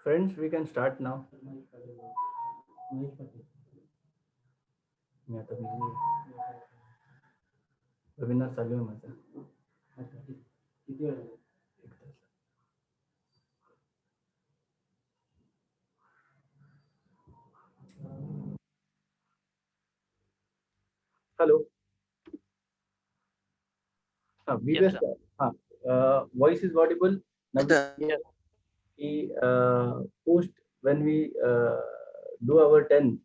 Friends, we can start now. मी आता busy आहे. Webinar चालू आहे माझा. एक तास. Hello. We Yes, just sir. voice is audible. Now Yes. we post when we do our 10th,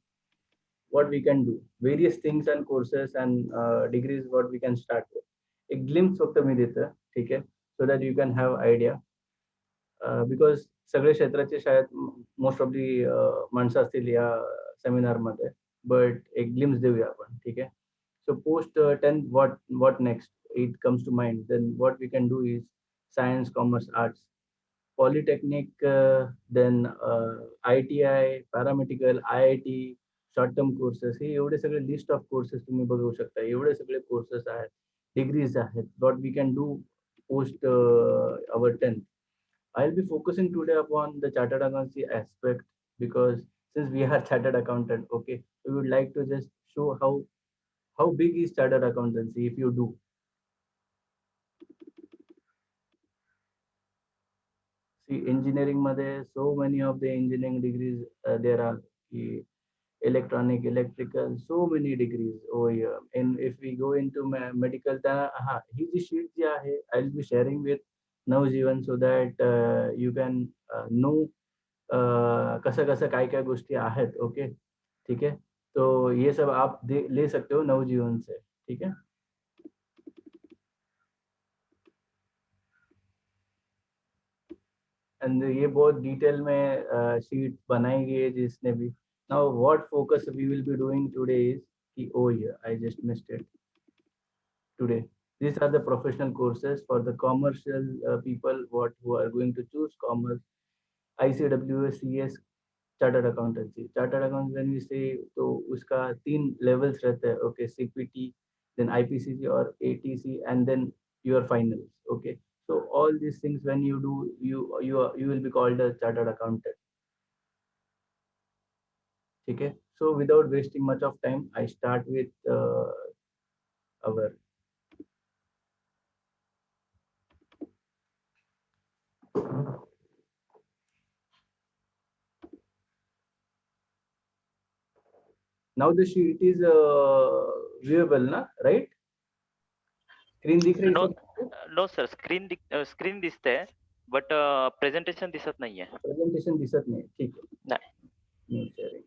what we can do, various things and courses and degrees what we can start with. एक glimpse फक्त मी देतं, ठीक आहे, so that you can have idea. Because सगळे क्षेत्राचे शाळेत most of the माणसं असतील या सेमिनार मध्ये, बट एक ग्लिम्स देऊया आपण, ठीक आहे. So post 10 what next it comes to mind, then what we can do is science, commerce, arts, polytechnic, then ITI, paramedical, IIT, short term courses, हे एवढे सगळे लिस्ट ऑफ कोर्सेस तुम्ही बघू शकता. एवढे सगळे कोर्सेस आहेत, डिग्रीज आहेत, what we can do post our 10th. I'll be focusing today upon the chartered accountancy aspect, because since we are chartered accountant, okay, we would like to just show how big is chartered accountancy if you do. See, engineering मध्ये so many of the engineering degrees there are. Electronic, electrical, so many degrees over here. And if we go into medical, then he ji sheet जी आहे, I'll be sharing with Navjeevan so that you can know कसं कसं काय काय गोष्टी आहेत. Okay, ठीक है. तो ये सब आप ले सकते हो नवजीवन से, ठीक है. एंड ये बहुत डिटेल में शीट बनाई गई है जिसने भी. Now what focus we will be doing today is कि oh yeah, I just missed it today. These are the professional courses for the commercial people what who are going to choose commerce. ICWS, CS, chartered accountancy. Chartered accountancy when we say, तो उसका 3 levels रहते हैं. Okay, CPT, then IPCC or ATC, and then your finals. Okay, so all these things when you do, you will be called a chartered accountant. Okay, so without wasting much of time, I start with our now the sheet is viewable, na, right? Screen दिख रही No, है? no sir. Screen दिसते, but presentation दिसत नाहीये. Presentation दिसत नाही, ठीक आहे. नाही. sharing.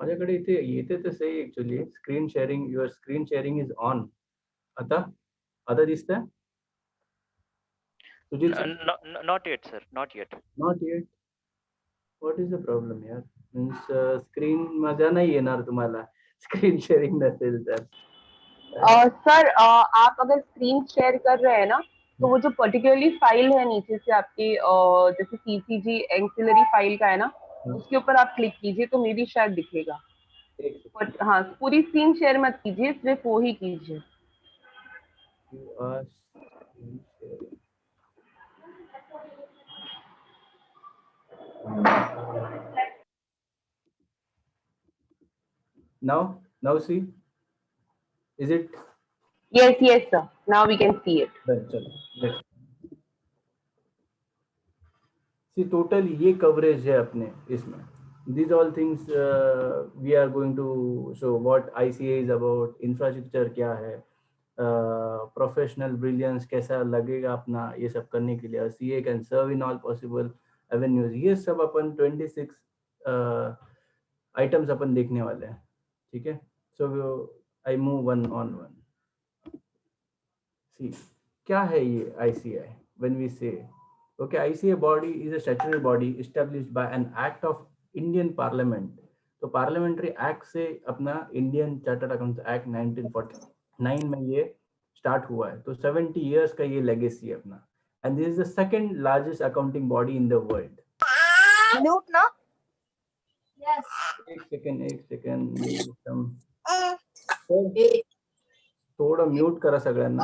माझ्याकडे इथे येते तसे actually screen sharing, your screen sharing is on. आता आता दिसतंय Sujit sir? Not yet sir, not yet. Not yet. What is the problem यार? मीन्स स्क्रीन माझ्या नाही येणार तुम्हाला स्क्रीन शेअरिंग नसेल तर. सर आप अगर स्क्रीन शेयर कर रहे हैं ना, तो वो जो पर्टिकुलरली फाइल है नीचे से आपकी जैसे सीसीजी एक्सिलरी फाइल का है ना, उसके ऊपर आप क्लिक कीजिए तो मे बी शायद दिखेगा. बट हाँ, पूरी स्क्रीन शेयर मत कीजिए, सिर्फ वो ही कीजिए. Now see, is it? Yes sir, now we can see it. चलो let's see total ये कवरेज है अपने इसमें. These all things we are going to show what ICA is about, infrastructure क्या है, प्रोफेशनल ब्रिलियंस कैसा लगेगा अपना ये सब करने के लिए, CA can serve in all possible avenues. ये सब अपन 26 आइटम्स अपन देखने वाले हैं, ठीक है. So I move one on one. See क्या है ये ICI? When we say okay, ICA body is a statutory body established by an act of Indian Parliament. तो पार्लियामेंट्री एक्ट से अपना इंडियन चार्टर्ड अकाउंट्स एक्ट 1940 9 में ये start हुआ है, तो 70 इयर्स का ये लेगेसी है अपना, and this is the second largest accounting body in the world. Mute ना. एक सेकंड मी सिस्टम थोडं म्यूट करा सगळ्यांना.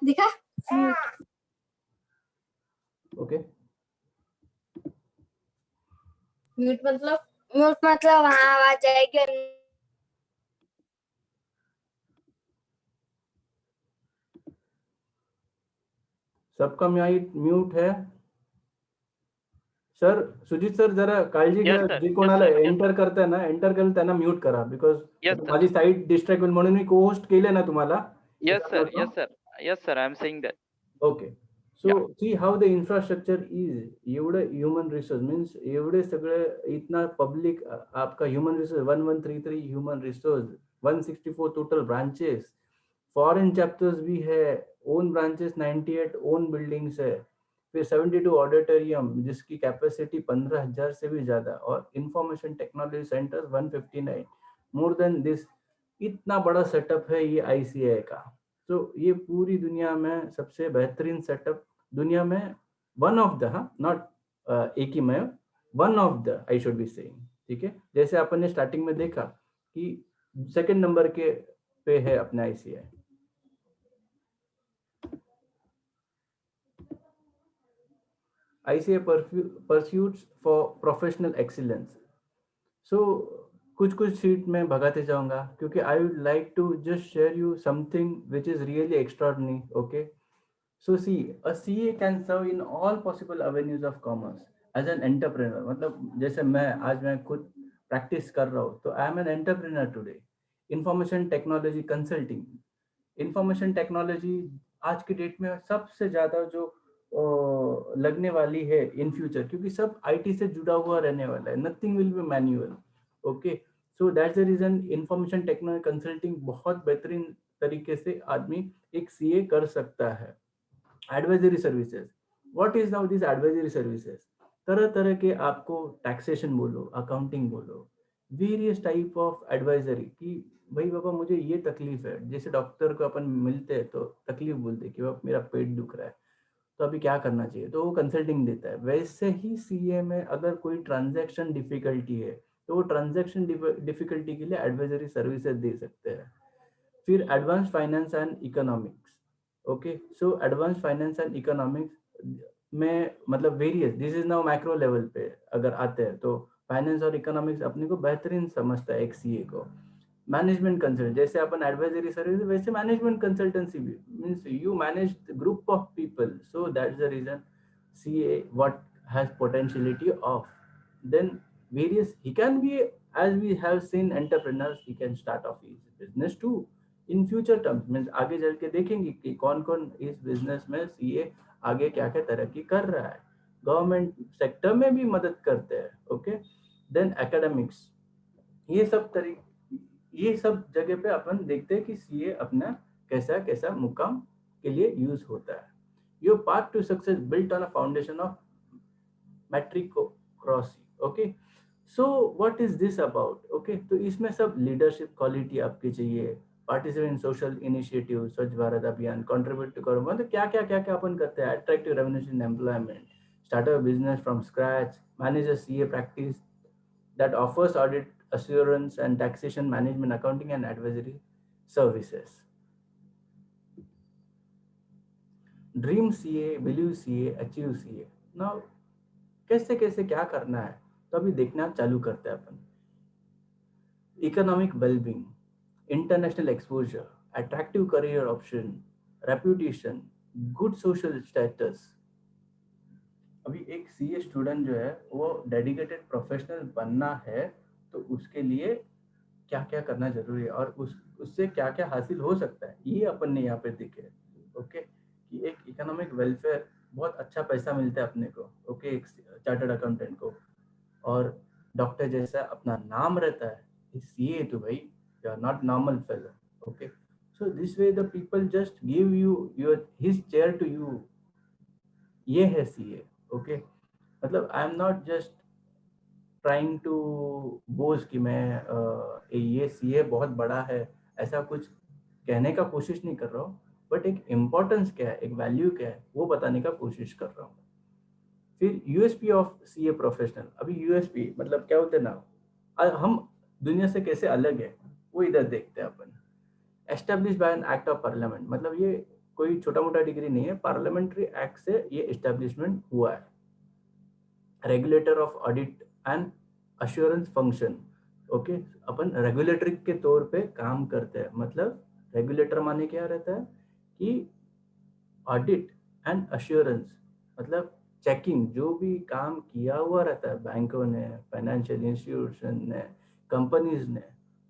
दिखा. ओके, म्यूट मतलब वहाँ आवाज आएगी. सबका म्यूट है. सर, सुजित सर जरा काळजी घ्या, Yes, sir. जे Yes, कोणाला sir. Yes, एंटर करताय ना, एंटर करेल त्यांना म्यूट करा, बिकॉज Yes, sir. माझी साईट डिस्ट्रॅक्ट होईल म्हणून मी को होस्ट केले ना तुम्हाला. Yes, sir. Yes, sir. Yes, sir. I am saying that. Okay, so C how the infrastructure is. एवढे ह्यूमन रिसोर्स मीन्स एवढे सगळे इतना पब्लिक आपका human resource 1133 human resource, 164 total branches, foreign chapters भी है, ओन ब्रांचेस 98, ओन बिल्डिंग्स है, फिर 72 auditorium जिसकी कैपेसिटी 15,000 से भी ज्यादा, और information technology centres 159. More than this, इतना बड़ा सेटअप है ये आईसीआई का. तो ये पूरी दुनिया में सबसे बेहतरीन सेटअप दुनिया में, वन ऑफ द, नॉट एक ही में, one of the I should be saying. ठीक है, जैसे अपन ने स्टार्टिंग में देखा कि सेकंड नंबर के पे है अपना ICI. ICA pursuits for professional excellence. So कुछ शीट में भगाते जाऊंगा क्योंकि I would like to just share you something which is really extraordinary. Okay, so see, a CA can serve in all possible avenues of commerce as an entrepreneur. मतलब जैसे मैं खुद practice कर रहा हूँ, तो I am an entrepreneur today. Information technology consulting, information technology आज की डेट में सबसे ज्यादा जो लगने वाली है इन फ्यूचर, क्योंकि सब आईटी से जुड़ा हुआ रहने वाला है. Nothing will be manual. Okay, so that's the reason information technology consulting बहुत बेहतरीन तरीके से आदमी एक सीए कर सकता है. Advisory services, what is now this advisory services? तरह तरह के, आपको टैक्सेशन बोलो, अकाउंटिंग बोलो, वेरियस टाइप ऑफ एडवाइजरी की भाई बाबा मुझे ये तकलीफ है. जैसे डॉक्टर को अपन मिलते हैं तो तकलीफ बोलते हैं कि बाबा मेरा पेट दुख रहा है, तो अभी क्या करना चाहिए, तो वो कंसल्टिंग देता है. वैसे ही सीए में अगर कोई ट्रांजैक्शन डिफिकल्टी है तो वो ट्रांजैक्शन डिफिकल्टी के लिए एडवाइजरी सर्विसेज दे सकते हैं. फिर advance finance and economics. Okay, so advance finance and economics में मतलब various, this is now macro level पे अगर आते हैं तो फाइनेंस और इकोनॉमिक्स अपने को बेहतरीन समझता है एक सीए को. मैनेजमेंट कंसल्टेंट, जैसे अपन एडवाइजरी सर्विस वैसे मैनेजमेंट कंसल्टेंसी भी means you manage the group of people. So that's the reason CA what has potentiality of. Then various, he can be, as we have seen entrepreneurs, he can start off his business too in future terms. Means आगे चल के देखेंगे कि कौन कौन इस business में CA आगे क्या क्या तरक्की कर रहा है. गवर्नमेंट सेक्टर में भी मदद करते हैं. ओके, देन एकेडमिक्स, ये सब जगह पे अपन देखते हैं कि सीए अपना कैसा कैसा मुकाम के लिए यूज होता है. Your path to success built on a foundation of meritocracy. Okay, so what is this about? Okay, तो इसमें सब लीडरशिप क्वालिटी आपकी चाहिए, पार्टिसिपेट इन सोशल इनिशिएटिव, स्वच्छ भारत अभियान, कंट्रीब्यूट टू करो, मतलब क्या क्या क्या क्या अपन करते हैं. Attractive revenue in employment, start a business from scratch, manage a CA practice that offers audit assurance and taxation management, accounting and advisory services. Dream CA, believe CA, achieve CA. Now कैसे कैसे क्या करना है तो अभी देखना चालू करते हैं अपन. Economic wellbeing, international exposure, attractive career option, reputation, good social status. अभी एक सीए स्टूडेंट जो है वो डेडिकेटेड प्रोफेशनल बनना है तो उसके लिए क्या क्या करना जरूरी है और उससे क्या क्या हासिल हो सकता है, ये अपन ने यहाँ पे देखे. ओके, कि एक इकोनॉमिक वेलफेयर, बहुत अच्छा पैसा मिलता है अपने को. ओके, एक चार्टर्ड अकाउंटेंट को, और डॉक्टर जैसा अपना नाम रहता है. सीए तो भाई you are not normal fellow. Okay, so this way the people just give you your his chair to you. ये है सीए. ओके, मतलब I am not just trying to बोझ कि मैं ये सीए बहुत बड़ा है, ऐसा कुछ कहने का कोशिश नहीं कर रहा हूँ, बट एक इम्पोर्टेंस क्या है, एक वैल्यू क्या है, वो बताने का कोशिश कर रहा हूँ। फिर यूएसपी ऑफ सीए प्रोफेशनल। अभी यूएसपी मतलब क्या होते हैं ना, हम दुनिया से कैसे अलग है वो इधर देखते हैं अपन। Establish by an act of parliament, मतलब ये कोई छोटा मोटा डिग्री नहीं है, पार्लियामेंट्री एक्ट से ये एस्टेब्लिशमेंट हुआ है। Regulator of audit and assurance function. Okay, upon regulatory के तौर पे काम करते हैं। मतलब रेगुलेटर माने क्या रहता है कि ऑडिट एंड अश्योरेंस, मतलब चेकिंग, जो भी काम किया हुआ रहता है बैंकों ने, फाइनेंशियल इंस्टीट्यूशन ने, कंपनीज ने,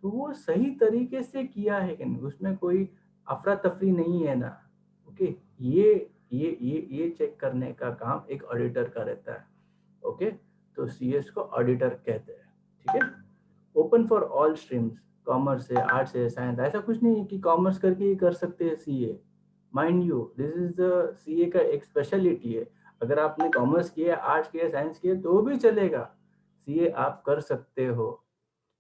तो वो सही तरीके से किया है कि नहीं, उसमें कोई अफरा तफरी नहीं है ना। ओके, ये चेक करने का काम एक ऑडिटर का रहता है। ओके, तो सीएस को ऑडिटर कहते हैं। ठीक है, open for all streams, commerce है, आर्ट्स है, साइंस, ऐसा कुछ नहीं है कि कॉमर्स करके ही कर सकते हैं CA. Mind you, this is the CA का एक स्पेशलिटी है। अगर आपने कॉमर्स किया, आर्ट्स किया, साइंस किया तो भी चलेगा, सीए आप कर सकते हो।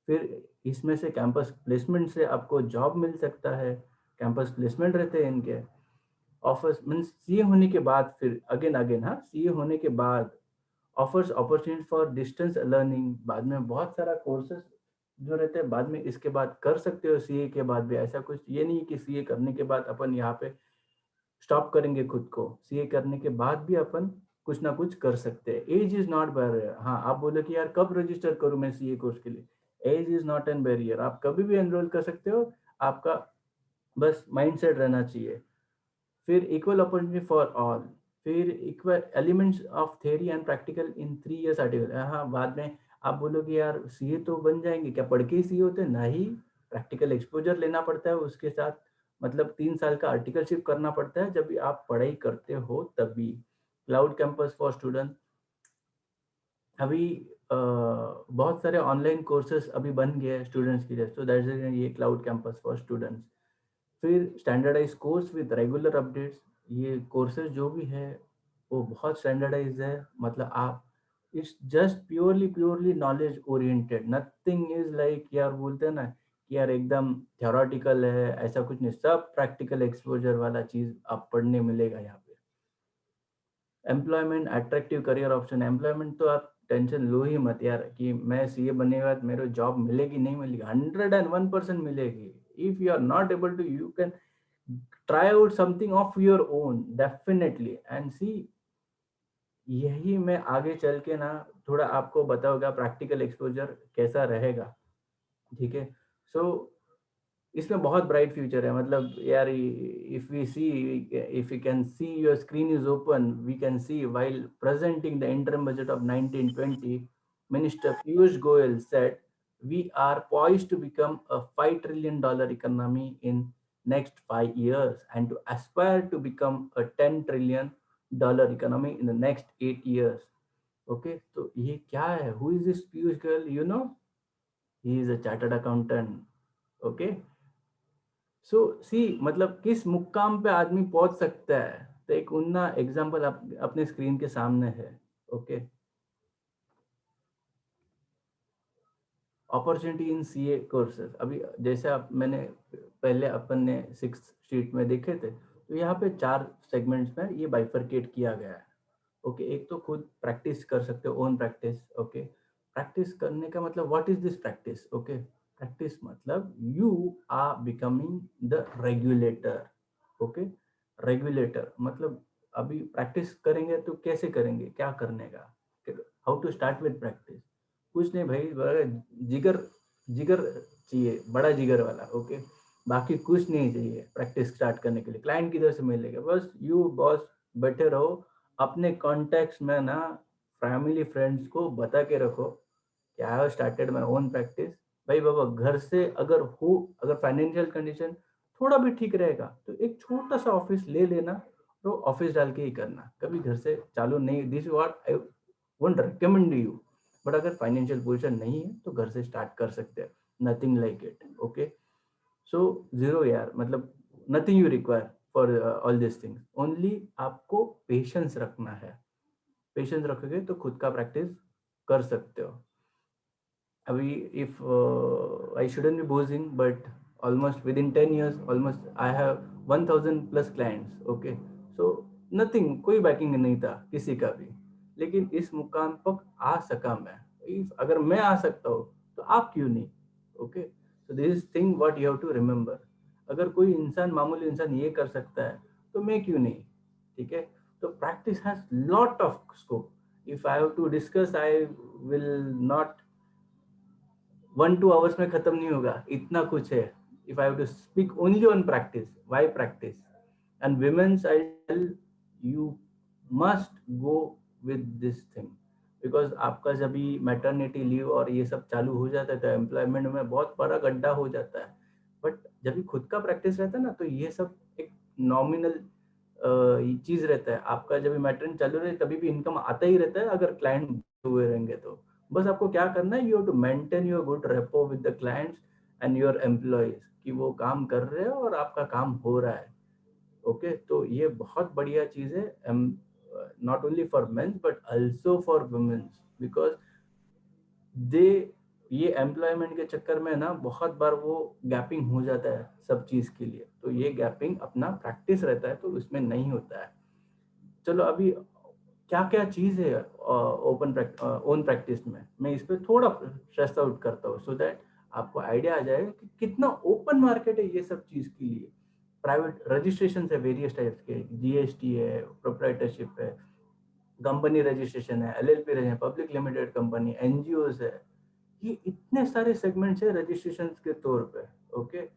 फिर इसमें से कैंपस प्लेसमेंट से आपको जॉब मिल सकता है, कैंपस प्लेसमेंट रहते हैं इनके। ऑफर्स मीन्स सीए होने के बाद, फिर अगेन अगेन, हाँ, सीए होने के बाद offers opportunity for distance learning, बाद में बहुत सारा कोर्सेज जो रहते हैं बाद में इसके बाद कर सकते हो सीए के बाद भी। ऐसा कुछ ये नहीं कि सीए करने के बाद अपन यहाँ पे स्टॉप करेंगे खुद को, सीए करने के बाद भी अपन कुछ ना कुछ कर सकते हैं। Age is not barrier. हाँ, आप बोले कि यार कब रजिस्टर करूँ मैं सीए कोर्स के लिए, age is not an barrier, आप कभी भी एनरोल कर सकते हो, आपका बस माइंडसेट रहना चाहिए। फिर इक्वल अपॉर्चुनिटी फॉर ऑल, फिर equal elements of theory and practical in 3 years article. हाँ, बाद में आप बोलोगे यार सीए तो बन जाएंगे क्या, पढ़ के ही सीए होते? नहीं, प्रैक्टिकल एक्सपोजर लेना पड़ता है उसके साथ, मतलब 3 साल का आर्टिकलशिप करना पड़ता है जब भी आप पढ़ाई करते हो तभी। क्लाउड कैंपस फॉर स्टूडेंट, अभी बहुत सारे ऑनलाइन कोर्सेज अभी बन गए हैं स्टूडेंट्स के लिए, तो दैट्स ये क्लाउड कैंपस फॉर स्टूडेंट्स। फिर standardize course with regular updates, ये कोर्सेज जो भी है वो बहुत स्टैंडर्डाइज है, मतलब आप it's just purely knowledge oriented, nothing is like यार बोलते हैं ना कि यार एकदम थ्योरेटिकल है, ऐसा कुछ नहीं, सब प्रैक्टिकल एक्सपोजर वाला चीज आप पढ़ने मिलेगा यहाँ पे। Employment, attractive career option, employment तो आप टेंशन लो ही मत यार कि मैं सीए बनने के बाद मेरे जॉब मिलेगी नहीं मिलेगी, 101% मिलेगी। If you are not able to, you can try out something of your own definitely and see। यही मैं आगे चल के ना थोड़ा आपको बताऊंगा प्रैक्टिकल एक्सपोजर कैसा रहेगा। ठीक है, सो इसमें बहुत ब्राइट फ्यूचर है। मतलब यार if we see, if you can see your screen is open, we can see while presenting the interim budget of 1920, minister Piyush Goyal said we are poised to become a $5 trillion economy in next 5 years and to aspire to become a $10 trillion economy in the next 8 years। okay, तो ये क्या है, who is this Piyush Goyal, you know, he is a chartered accountant। okay, सो सी मतलब किस मुकाम पे आदमी पहुंच सकता है, तो एक उन्ना एग्जांपल अपने स्क्रीन के सामने है। Okay, opportunity in CA courses, अभी जैसे आप मैंने पहले अपन ने 6 शीट में देखे थे, तो यहाँ पे 4 सेगमेंट्स में ये बाइफरकेट किया गया है। ओके, एक तो खुद प्रैक्टिस कर सकते हो, ओन प्रैक्टिस। ओके, प्रैक्टिस करने का मतलब what is this practice. Okay, practice मतलब you are becoming the regulator. Okay, regulator मतलब अभी प्रैक्टिस करेंगे तो कैसे करेंगे, क्या करने का, how to start with practice. कुछ नहीं भाई, जिगर जिगर चाहिए, बड़ा जिगर वाला। ओके, बाकी कुछ नहीं चाहिए प्रैक्टिस स्टार्ट करने के लिए, क्लाइंट किधर से मिलेगा, बस यू बॉस बैठे रहो अपने कॉन्टेक्ट में ना, फैमिली फ्रेंड्स को बता के रखो कि I have started my own practice. भाई बाबा घर से अगर फाइनेंशियल कंडीशन थोड़ा भी ठीक रहेगा तो एक छोटा सा ऑफिस ले लेना, तो ऑफिस डाल के ही करना, कभी घर से चालू नहीं। This what I won't recommend you, but अगर फाइनेंशियल पोजिशन नहीं है तो घर से स्टार्ट कर सकते हैं, nothing like it. Okay, so zero यार, मतलब nothing you require for all this things, only आपको पेशेंस रखना है। पेशेंस रखोगे तो खुद का प्रैक्टिस कर सकते हो। अभी if I shouldn't be boasting, but almost within 10 years, almost I have 1000 plus clients. Okay, so nothing, कोई बैकिंग नहीं था किसी का भी, लेकिन इस मुकाम पर आ सका मैं. If अगर मैं आ सकता हूँ तो आप क्यों नहीं? Okay, so this is thing what you have to remember. अगर कोई इंसान, मामूली इंसान ये कर सकता है तो मैं क्यों नहीं? ठीक है, तो practice has lot of scope. If I have to discuss, I will not 1-2 hours में खत्म नहीं होगा, इतना कुछ है. If I have to speak only on practice, why practice? And women's, I tell you must go with this thing, because आपका जब भी मैटरनिटी लीव और ये सब चालू हो जाता है तो एम्प्लॉयमेंट में बहुत बड़ा गड्ढा हो जाता है. बट जब भी खुद का प्रैक्टिस रहता है ना, तो ये सब एक नॉमिनल चीज रहता है. आपका जब भी मैटरनिटी चालू रहे तभी भी इनकम आता ही रहता है अगर क्लाइंट हुए रहेंगे तो. बस आपको क्या करना है, you have to maintain your good rapport with the clients and your employees, कि वो काम कर रहे हैं और आपका काम हो रहा है. ओके, तो ये बहुत बढ़िया चीज है, not only for mens but also for womens, because they, ये एम्प्लॉयमेंट के चक्कर में ना बहुत बार वो गैपिंग हो जाता है सब चीज के लिए. तो ये गैपिंग अपना प्रैक्टिस रहता है तो उसमें नहीं होता है. चलो, अभी क्या क्या चीज है ओन प्रैक्टिस में, मैं इस पे थोड़ा स्ट्रेस आउट करता हूँ सो दैट आपको आइडिया आ जाएगा कि कितना ओपन मार्केट है ये सब चीज के लिए. प्राइवेट रजिस्ट्रेशन है वेरियस टाइप्स के, जीएसटी है, प्रोप्राइटरशिप है, कंपनी रजिस्ट्रेशन है, एलएलपी है, पब्लिक लिमिटेड कंपनी, एनजीओज है. ये इतने सारे सेगमेंट्स है रजिस्ट्रेशन के तौर पे. ओके,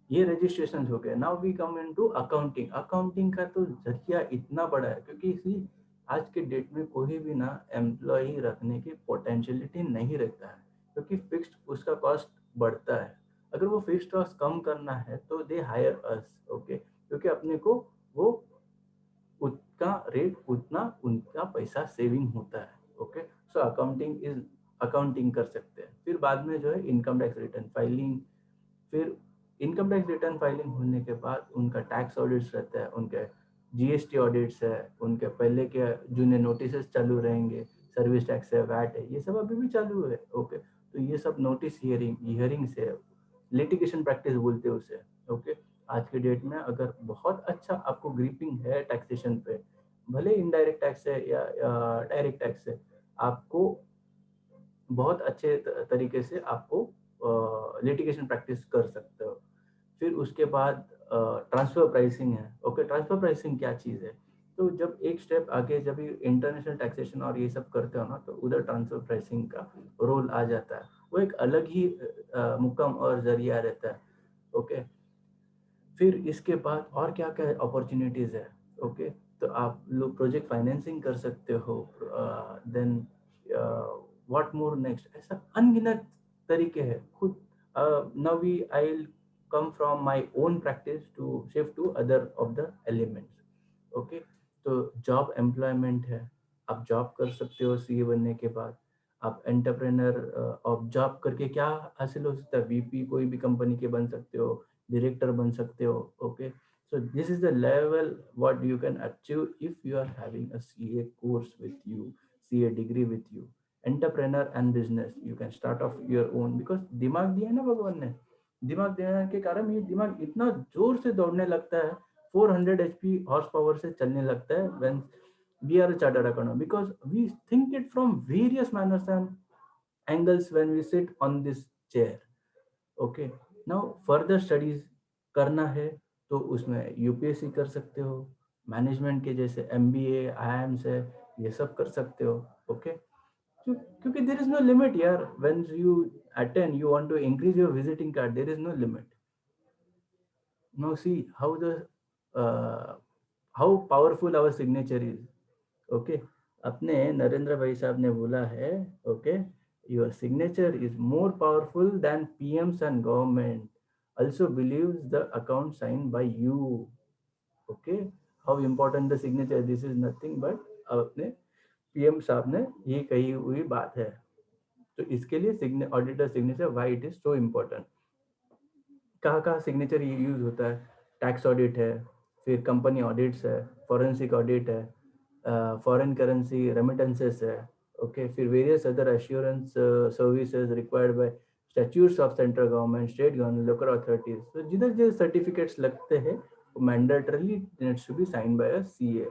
ये रजिस्ट्रेशन हो गए. Now we come into accounting. Accounting का तो जरिया इतना बड़ा है, क्योंकि इसी आज के डेट में कोई भी ना एम्प्लॉय रखने की पोटेंशियलिटी नहीं रहता है, क्योंकि फिक्स्ड उसका कॉस्ट बढ़ता है. अगर वो फिक्स्ड कॉस्ट कम करना है तो दे हायर अस. ओके, क्योंकि अपने को वो उतना रेट, उतना उनका पैसा सेविंग होता है. ओके, सो अकाउंटिंग कर सकते हैं. फिर बाद में जो है इनकम टैक्स रिटर्न फाइलिंग. फिर इनकम टैक्स रिटर्न फाइलिंग होने के बाद उनका टैक्स ऑडिट्स रहता है, उनके जीएसटी ऑडिट्स है, उनके पहले के जूनियर नोटिस चालू रहेंगे, सर्विस टैक्स है, वैट है, ये सब अभी भी चालू है. ओके, तो ये सब नोटिस हियरिंग से लिटिगेशन प्रैक्टिस बोलते हैं उसे. ओके, आज के डेट में अगर बहुत अच्छा आपको ग्रिपिंग है टैक्सेशन पे, भले इनडायरेक्ट टैक्स है या डायरेक्ट टैक्स है, आपको बहुत अच्छे तरीके से आपको लिटिगेशन प्रैक्टिस कर सकते हो. फिर उसके बाद ट्रांसफर प्राइसिंग है. ओके, ट्रांसफर प्राइसिंग क्या चीज़ है? तो जब एक स्टेप आगे, जब इंटरनेशनल टैक्सेशन और ये सब करते हो ना, तो उधर ट्रांसफर प्राइसिंग का रोल आ जाता है. वो एक अलग ही मुकाम और जरिया रहता है. ओके, फिर इसके बाद और क्या क्या अपॉर्चुनिटीज़ है. ओके, तो आप लोग प्रोजेक्ट फाइनेंसिंग कर सकते हो. देन व्हाट मोर नेक्स्ट, ऐसा अनगिनत तरीके हैं. खुद now we I will come from my own practice to shift to other of the elements. Okay, तो जॉब एम्प्लॉयमेंट है, आप जॉब कर सकते हो सीए बनने के बाद. आप एंटरप्रेनर ऑफ जॉब करके क्या हासिल हो सकता है, वीपी कोई भी कंपनी के बन सकते हो, डायरेक्टर बन सकते हो. Okay, so this is the level what you can achieve if you are having a CA course with you, CA degree with you. Entrepreneur and business, you can start off your own, because दिमाग दिया है ना भगवान ने. दिमाग देने के कारण ये दिमाग इतना जोर से दौड़ने लगता है, 400 HP हॉर्स पावर से चलने लगता है when we are a chartered accountant, because we think it from various manners and angles when we sit on this chair. Okay, now further studies करना है तो उसमें यूपीएससी कर सकते हो, मैनेजमेंट के जैसे एमबीए, आईआईएम्स है, ये सब कर सकते हो. ओके, क्योंकि देयर इज नो लिमिट यार. When you attend, you want to increase your visiting card, there is no limit. Now see how the how powerful our signature is. Okay, अपने नरेंद्र भाई साहब ने बोला है, okay, your signature is more powerful than PMs and government also believes the account signed by you. Okay, how important the signature, this is nothing but अपने PM साहब ने ये कही हुई बात है. तो इसके लिए auditor signature, why it is so important. कहाँ कहाँ सिग्नेचर यूज होता है? टैक्स ऑडिट है, फिर कंपनी ऑडिट्स है, फॉरेंसिक ऑडिट है, फॉरेन करेंसी रेमिटेंसेस है. ओके, फिर various other assurance services required by statutes of central government, state government, local authorities. तो जिधर जो सर्टिफिकेट्स लगते हैं वो mandatorily needs to be sign by a CA.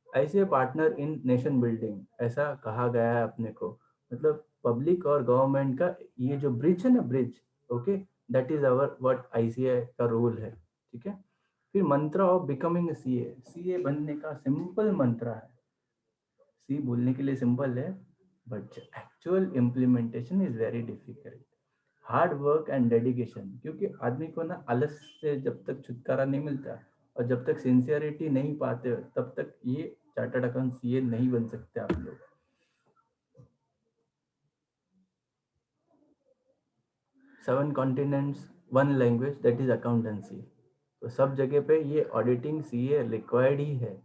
ऐसे पार्टनर इन नेशन बिल्डिंग, ऐसा कहा गया है अपने को, मतलब पब्लिक और गवर्नमेंट का ये जो ब्रिज है ना, bridge, okay, that is our what ICA का रोल है, ठीक है। फिर mantra of becoming a CA, CA बनने का सिंपल मंत्र है। सी बोलने के लिए सिंपल है, but actual implementation is very difficult. Hard work and dedication, क्योंकि आदमी को ना आलस से जब तक छुटकारा नहीं मिलता और जब तक सिंसियरिटी नहीं पाते तब तक ये चार्टर्ड अकाउंट सीए नहीं बन सकते आप लोग। 7 continents, 1 language, that is accountancy. तो सब जगह पे ये ऑडिटिंग सीए रिक्वायर्ड ही है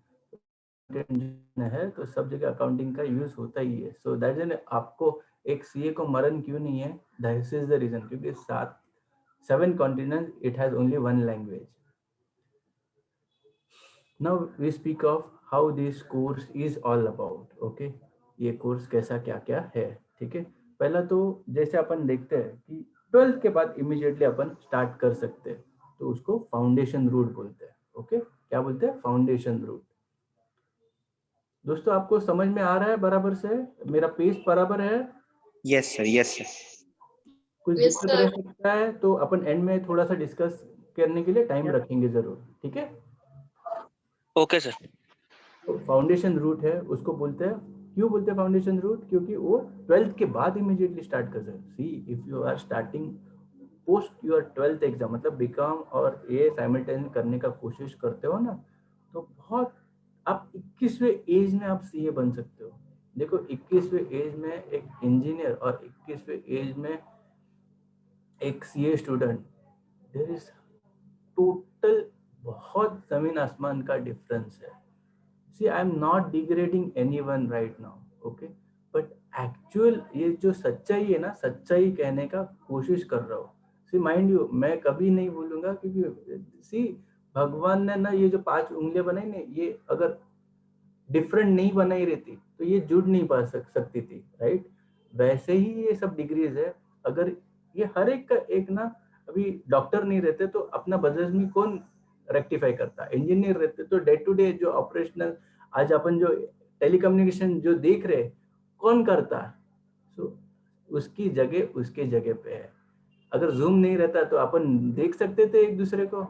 तो सब जगह अकाउंटिंग का यूज होता ही है। सो दैट इज, आपको एक सीए को मरण क्यों नहीं है, दिस इज द रीजन, क्योंकि 7 continents, it has only 1 language. Now we speak of how this course is all about. Okay, ये कोर्स कैसा क्या क्या है, ठीक है। पहला तो जैसे अपन देखते हैं कि 12th के बाद इमीडिएटली अपन स्टार्ट कर सकते हैं, तो उसको फाउंडेशन रूट बोलते हैं। ओके, क्या बोलते हैं, फाउंडेशन रूट। दोस्तों आपको समझ में आ रहा है बराबर से, मेरा पेस बराबर है? Yes sir, yes sir. कुछ Yes, दिक्कत sir. रह सकता है तो अपन एंड में थोड़ा सा डिस्कस करने के लिए टाइम रखेंगे जरूर, ठीक है। Okay sir. तो फाउंडेशन रूट है, उसको बोलते हैं, क्यों बोलते हैं फाउंडेशन रूट, क्योंकि वो 12th के बाद इमीडिएटली स्टार्ट कर सकते। See if you are starting post your 12th exam, मतलब बीकॉम और ये साइमल्टेनियस करने का कोशिश करते हो ना, तो बहुत आप 21वें एज में आप सीए बन सकते हो। देखो 21वें एज में एक इंजीनियर और 21वें एज में एक CA student, there is total बहुत जमीन आसमान का डिफरेंस है। See, I am not degrading anyone right now, okay? But actual ये जो सच्चाई है ना, सच्चाई कहने का कोशिश कर रहा हूँ। See, mind you, मैं कभी नहीं बोलूँगा, क्योंकि see, भगवान ने ना ये जो 5 उंगलियां बनाई ना, ये अगर डिफरेंट नहीं बनाई रहती तो ये जुड़ नहीं पा सकती थी, राइट। वैसे ही ये सब डिग्रीज है। अगर ये हर एक का एक ना, अभी डॉक्टर नहीं रहते तो अपना बदहजमी कौन रेक्टिफाई करता, इंजीनियर रहते तो डे टू डे जो ऑपरेशनल, आज अपन जो टेलीकम्युनिकेशन जो देख रहे कौन करता, सो उसकी जगह उसके जगह पे है। अगर जूम नहीं रहता तो अपन देख सकते थे एक दूसरे को,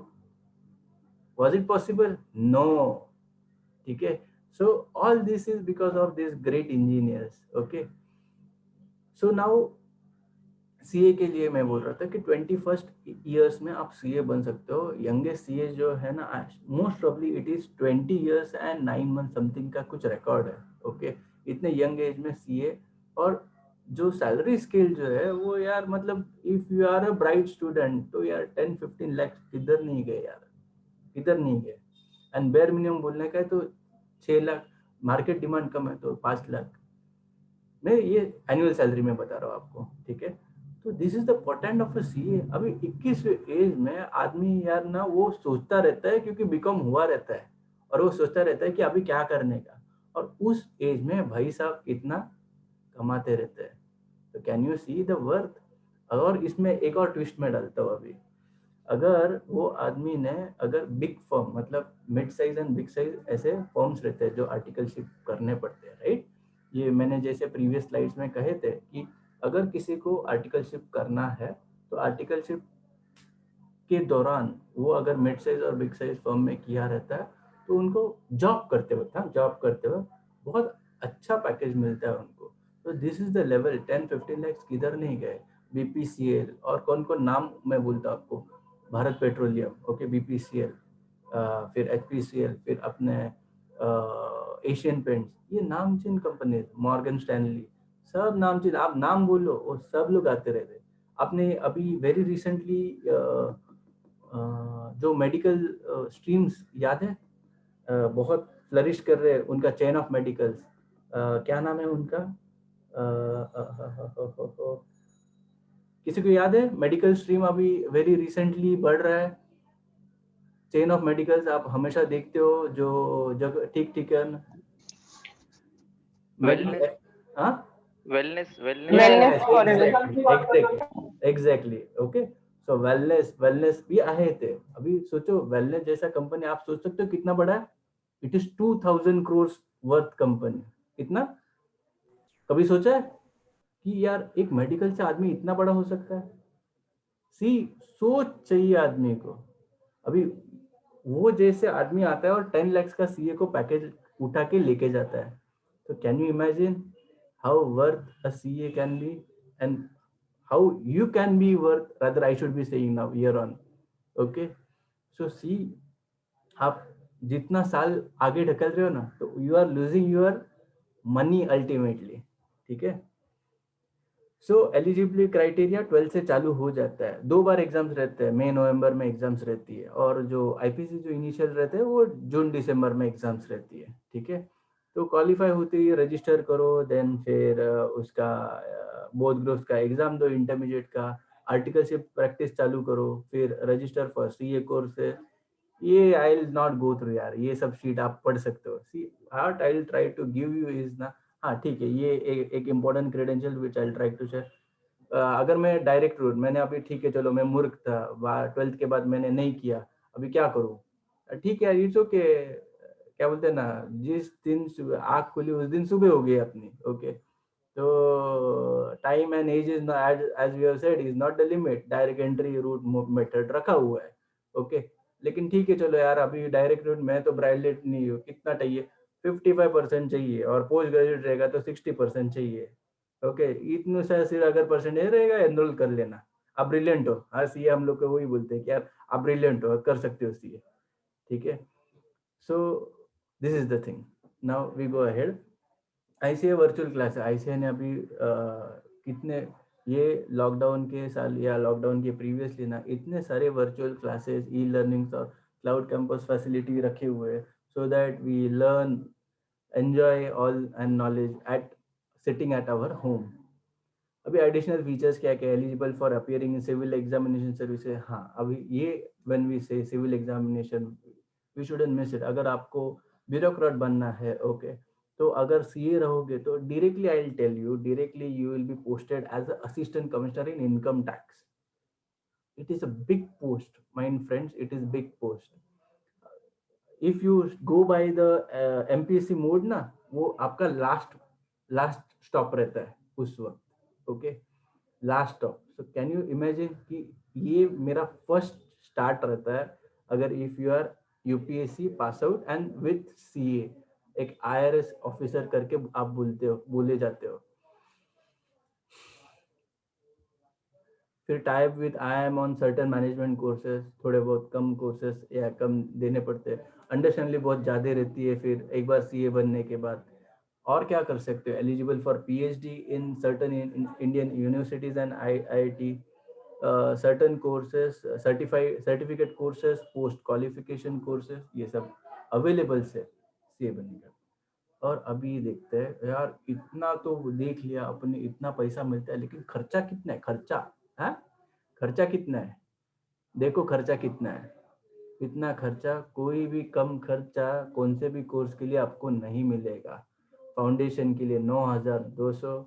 वॉज इट पॉसिबल? नो, ठीक है। So all this is because of these great engineers, okay? So now CA के लिए मैं बोल रहा था कि 21st ईयर्स में आप सीए बन सकते हो। यंगेस्ट सीए जो है ना, most probably it is 20 years and 9 months something का कुछ रिकॉर्ड है, ओके। इतने यंग एज में सीए, और जो सैलरी स्केल जो है वो यार, मतलब if you are a bright student तो यार 10-15 लाख किधर नहीं गए यार, किधर नहीं गए। एंड बेयर मिनिमम बोलने का है तो 6 लाख, मार्केट डिमांड कम है तो 5 लाख, मैं ये एनुअल सैलरी में बता रहा हूँ आपको, ठीक है। तो this is the potent of a CA. अभी 21वें एज में आदमी यार ना वो सोचता रहता है, क्योंकि बीकॉम हुआ रहता है और वो सोचता रहता है कि अभी क्या करने का, और उस एज में भाई साहब कितना कमाते रहते हैं। तो can you see the worth. और इसमें एक और ट्विस्ट में डालता हूँ अभी, अगर वो आदमी ने, अगर बिग फर्म, मतलब mid size and big size ऐसे फर्म्स रहते हैं जो आर्टिकलशिप करने पड़ते हैं, राइट। ये मैंने जैसे प्रीवियस स्लाइड्स में कहे थे कि अगर किसी को आर्टिकलशिप करना है तो आर्टिकलशिप के दौरान वो अगर मिड साइज और बिग साइज फर्म में किया रहता है तो उनको जॉब करते वक्त बहुत अच्छा पैकेज मिलता है उनको। तो this is the level, 10-15 lakh किधर नहीं गए। बीपीसीएल और कौन कौन नाम मैं बोलता हूँ आपको, भारत पेट्रोलियम, ओके, बीपीसीएल, फिर एचपीसीएल, फिर अपने एशियन पेंट्स, ये नामचीन कंपनी, मॉर्गन स्टैनली, सब नामचीन, आप नाम बोलो वो सब लोग आते रहते। आपने अभी वेरी रिसेंटली जो मेडिकल स्ट्रीम्स याद है, बहुत फ्लरिश कर रहे हैं, उनका चेन ऑफ मेडिकल्स, क्या नाम है उनका, किसी को याद है? मेडिकल स्ट्रीम अभी वेरी रिसेंटली बढ़ रहा है, चेन ऑफ मेडिकल्स आप हमेशा देखते हो जो जगह ठीक ठीक है, Wellness. हाँ wellness Wellness corridor. Exactly. Okay, so wellness भी आहे ते. अभी सोचो वेलनेस जैसा कंपनी आप सोच सकते हो कितना बड़ा है. It is 2000 crores worth company. कितना कभी सोचा है कि यार एक मेडिकल से आदमी इतना बड़ा हो सकता है? सी, सोच चाहिए आदमी को. अभी वो जैसे आदमी आता है और 10 lakhs का सीए को पैकेज उठा के लेके जाता है, तो can you imagine how worth a CA can be and how you can be worth, rather I should be saying now year on. Okay, so see, आप जितना साल आगे ढकल रहे हो ना, तो you are losing your money ultimately. ठीक है. सो एलिजिबिलिटी क्राइटेरिया 12 से चालू हो जाता है. 2 बार एग्जाम्स रहते हैं, मई नवंबर में एग्जाम्स रहती है, और जो आईपीसी जो इनिशियल रहते हैं वो जून दिसंबर में एग्जाम्स रहती है. ठीक है. तो क्वालिफाई होती है, रजिस्टर करो, देन फिर उसका बोथ ग्रुप्स का एग्जाम दो, इंटरमीडिएट का, आर्टिकलशिप प्रैक्टिस चालू करो, फिर रजिस्टर फॉर सीए कोर्स है. ये I will not go through यार, ये सब शीट आप पढ़ सकते हो. See what I will try to give you is ना, हाँ ठीक है, ये एक important credential which I will try to share. अगर मैं डायरेक्ट रूट, मैंने अभी ठीक है चलो मैं मूर्ख था, 12th के बाद मैंने नहीं किया, अभी क्या करूँ? ठीक है, इट्स ओके. क्या बोलते हैं ना, जिस दिन आँख खुली उस दिन सुबह हो गई अपनी. ओके, तो time and age is as we have said is not the limit. Direct entry route method रखा हुआ है. ओके, लेकिन ठीक है चलो यार, अभी डायरेक्ट रूट मैं तो ब्राइलेट नहीं हूँ, कितना चाहिए? 55% चाहिए, और पोस्ट ग्रेजुएट रहेगा तो 60% चाहिए. ओके, इतने से अगर परसेंटेज रहेगा एनरोल कर लेना. आप ब्रिलियंट हो. हाँ, सीए हम लोग को वही बोलते हैं कि यार आप ब्रिलियंट हो, कर सकते हो सीए. ठीक है. So this is the thing. Now we go ahead. ICA virtual class है. आईसीए ने अभी कितने, ये लॉकडाउन के साल या लॉकडाउन के प्रीवियसली ना, इतने सारे वर्चुअल क्लासेस, ई लर्निंग्स और क्लाउड कैंपस फैसिलिटी रखे हुए हैं, so that we learn, enjoy all and knowledge at sitting at our home. अभी एडिशनल फीचर्स क्या क्या, eligible for appearing in civil examination services. हाँ, अभी ये when we say civil examination, we shouldn't miss it. अगर आपको bureaucrat बनना है, ओके, तो अगर सीए रहोगे तो directly I will tell you, directly you will be posted as a assistant commissioner in income tax. It is a big post my friends, it is big post. If you go by the MPSC mode ना, वो आपका last stop रहता है उस वक्त. ओके, last stop. So can you imagine कि ये मेरा फर्स्ट स्टार्ट रहता है, अगर if you are UPSC pass out and with CA, एक आईआरएस ऑफिसर करके आप बोले जाते हो. फिर type with IIM on certain management courses, थोड़े बहुत कम कोर्सेज या कम देने पड़ते हैं. अंडरस्टैंडली बहुत ज़्यादा रहती है फिर एक बार सीए बनने के बाद. और क्या कर सकते हो? Eligible for PhD in certain Indian universities and IIT, certain courses, certificate courses, post qualification courses, ये सब अवेलेबल है सीए बनने का. और अभी देखते हैं यार, इतना तो देख लिया अपने, इतना पैसा मिलता है, लेकिन खर्चा कितना है? खर्चा कितना है? देखो खर्चा कितना है. इतना खर्चा, कोई भी कम खर्चा कौन से भी कोर्स के लिए आपको नहीं मिलेगा. फाउंडेशन के लिए 9,200,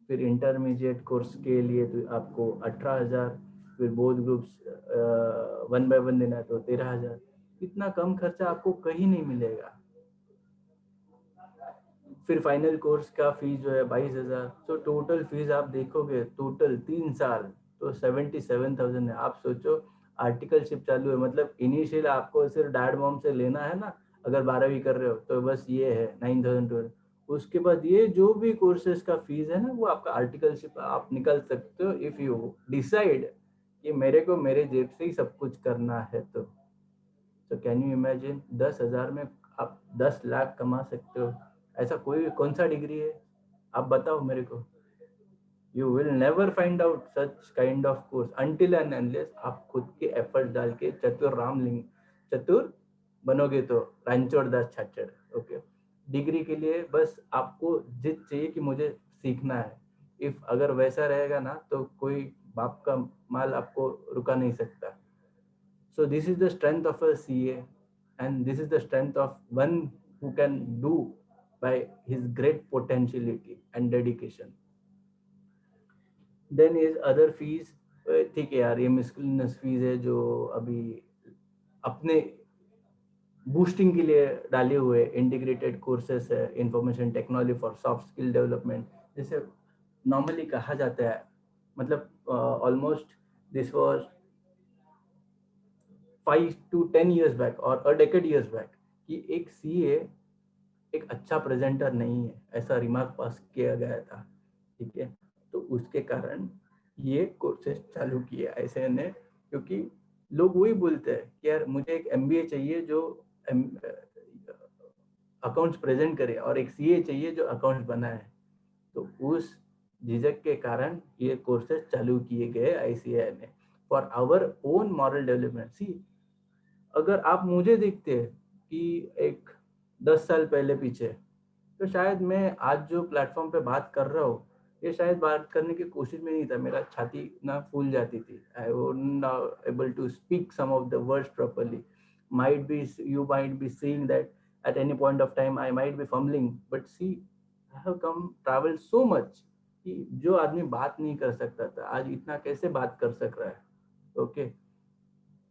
फिर इंटरमीडिएट कोर्स के लिए तो आपको 18,000, फिर बोथ ग्रुप्स 1 by 1 देना है तो 13,000. इतना कम खर्चा आपको कहीं नहीं मिलेगा. फिर फाइनल कोर्स का फीस जो है 22,000. तो टोटल फीस आप देखोगे टोटल 3 साल तो 77,000 है. आप सोचो, आर्टिकलशिप चालू है, मतलब इनिशियल आपको सिर्फ डैड मॉम से लेना है ना, अगर 12वीं कर रहे हो तो बस ये है 9,200. उसके बाद ये जो भी कोर्सेज का फीस है ना, वो आपका आर्टिकलशिप आप निकल सकते हो इफ यू डिसाइड कि मेरे को मेरे जेब से ही सब कुछ करना है. तो कैन यू इमेजिन 10,000 में आप 10 लाख कमा सकते हो? ऐसा कौन सा डिग्री है? आप बताओ मेरे को. You will never find out such kind of course until and unless आप खुद के एफर्ट डाल के चतुर बनोगे तो रणछोड़ दास छाछड़. ओके, डिग्री के लिए बस आपको जिद चाहिए कि मुझे सीखना है. इफ अगर वैसा रहेगा ना, तो कोई बाप का माल आपको रुका नहीं सकता. So this is the strength of a CA, and this is the strength of one who can do by his great potentiality and dedication. Then is other fees, ठीक है यार ये मिसलेनियस फीस है जो अभी अपने बूस्टिंग के लिए डाले हुए इंटीग्रेटेड कोर्सेस है, information technology for soft skill development, जैसे नॉर्मली कहा जाता है, मतलब almost this was 5 to 10 years back और a decade years back कि एक सीए एक अच्छा प्रेजेंटर नहीं है, ऐसा रिमार्क पास किया गया था, ठीक है। तो उसके कारण ये कोर्सेज चालू किए ऐसे ने, क्योंकि लोग वही बोलते हैं कि यार मुझे एक एमबीए चाहिए जो अकाउंट्स प्रेजेंट करे और एक सीए चाहिए जो अकाउंट्स बनाए। तो उस झिझक के कारण ये कोर्सेज चालू किए गए आईसीएआई ने for our own moral development. See, अगर आप मुझे देखते हैं कि एक 10 साल पहले पीछे, तो शायद मैं आज जो प्लेटफॉर्म पे बात कर रहा हूँ, ये शायद बात करने की कोशिश में नहीं था, मेरा छाती ना फूल जाती थी, I would not able to speak some of the words properly, might be you might be seeing that at any point of time I might be fumbling, but see I have come traveled so much कि जो आदमी बात नहीं कर सकता था आज इतना कैसे बात कर सक रहा है। Okay,